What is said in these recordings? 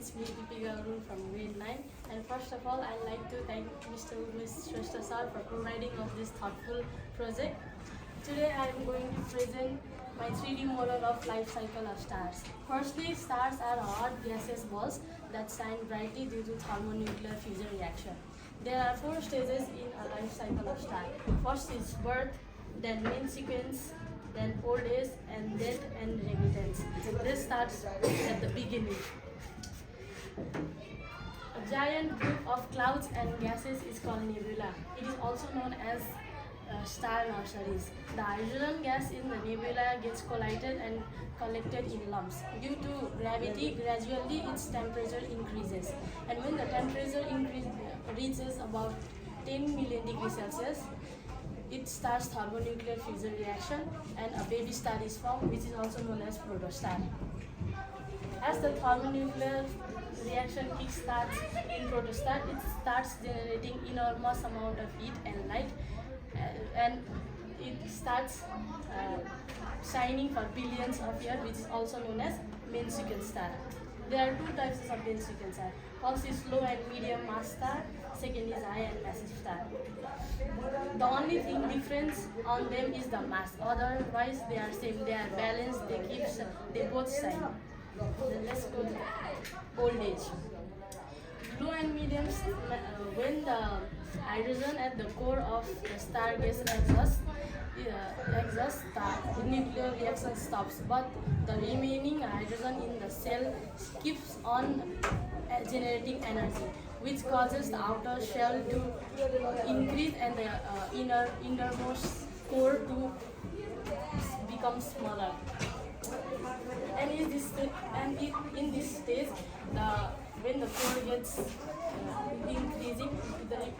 it's me Dipika from Grade 9, and first of all I'd like to thank Mr. Shrestha sir for providing us this thoughtful project. Today I am going to present my 3D model of life cycle of stars. Firstly, stars are hot gaseous balls that shine brightly due to thermonuclear fusion reaction. There are 4 stages in a life cycle of star. First is birth, then main sequence, then old age, and death and remittance. This starts at the beginning. A giant group of clouds and gases is called nebula. It is also known as star nurseries. The hydrogen gas in the nebula gets collided and collected in lumps. Due to gravity, gradually its temperature increases. And when the temperature reaches about 10 million degrees Celsius, it starts thermonuclear fusion reaction and a baby star is formed, which is also known as protostar. As the thermonuclear reaction kick-starts in protostar, it starts generating enormous amount of heat and light, and it starts shining for billions of years, which is also known as main sequence star. There are 2 types of main sequence star. First is low and medium mass star, second is high and massive star. The only thing difference on them is the mass. Otherwise they are same, they are balanced, they both shine. Then let's go to the old age. Low and medium, when the hydrogen at the core of the star gets exhaust, the nuclear reaction stops, but the remaining hydrogen in the cell keeps on generating energy, which causes the outer shell to increase and the innermost core to become smaller. And in this stage, when the core gets increasing,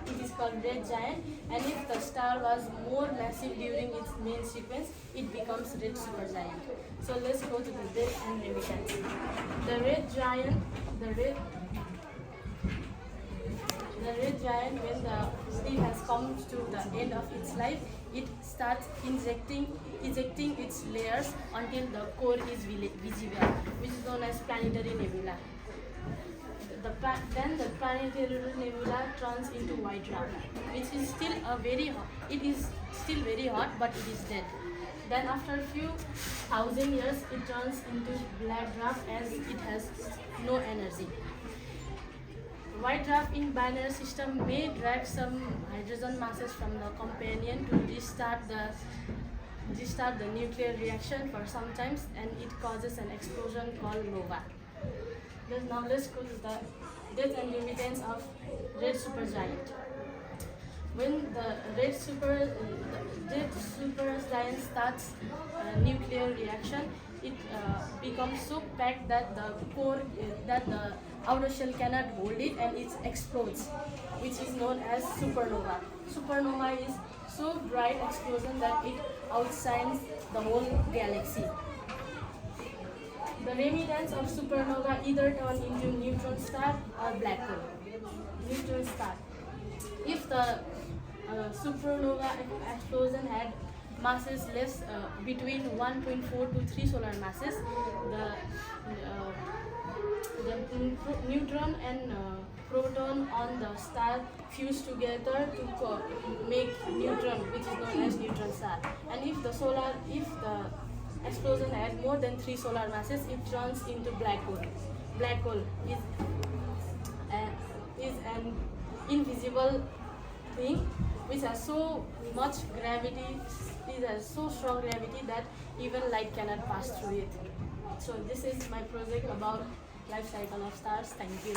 it is called red giant. And if the star was more massive during its main sequence, it becomes red supergiant. So let's go to the death and remittance. The red giant, when the steel has come to the end of its life, it starts ejecting its layers until the core is visible, which is known as planetary nebula. Then the planetary nebula turns into white dwarf, which is still it is still very hot, but it is dead. Then after a few thousand years, it turns into black dwarf as it has no energy. White dwarf in binary system may drag some hydrogen masses from the companion to restart the nuclear reaction for some times, and it causes an explosion called nova. Now let's go to the death and remittance of red supergiant. When the red supergiant starts nuclear reaction, it becomes so packed that the outer shell cannot hold it, and it explodes, which is known as supernova. Supernova is so bright explosion that it outshines the whole galaxy. The remittance of supernova either turn into neutron star or black hole. Neutron star. If the supernova explosion had masses less between 1.4 to 3 solar masses, the neutron and proton on the star fuse together to make neutron, which is known as neutron star. And if the explosion had more than 3 solar masses, it turns into black hole. Black hole is an invisible thing which has so much gravity, it has so strong gravity that even light cannot pass through it. So this is my project about life cycle of stars. Thank you.